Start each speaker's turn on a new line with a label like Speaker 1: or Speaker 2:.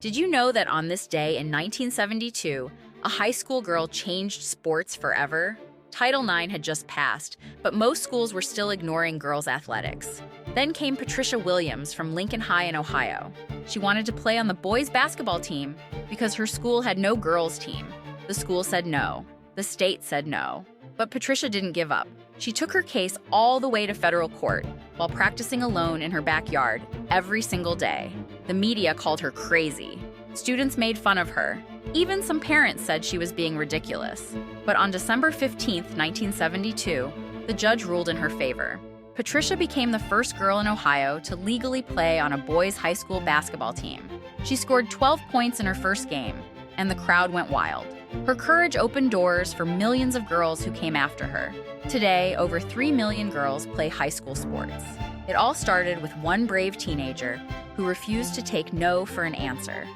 Speaker 1: Did you know that on this day in 1972, a high school girl changed sports forever? Title IX had just passed, but most schools were still ignoring girls' athletics. Then came Patricia Williams from Lincoln High in Ohio. She wanted to play on the boys' basketball team because her school had no girls' team. The school said no. The state said no. But Patricia didn't give up. She took her case all the way to federal court while practicing alone in her backyard every single day. The media called her crazy. Students made fun of her. Even some parents said she was being ridiculous. But on December 15, 1972, the judge ruled in her favor. Patricia became the first girl in Ohio to legally play on a boys' high school basketball team. She scored 12 points in her first game, and the crowd went wild. Her courage opened doors for millions of girls who came after her. Today, over 3 million girls play high school sports. It all started with one brave teenager who refused to take no for an answer.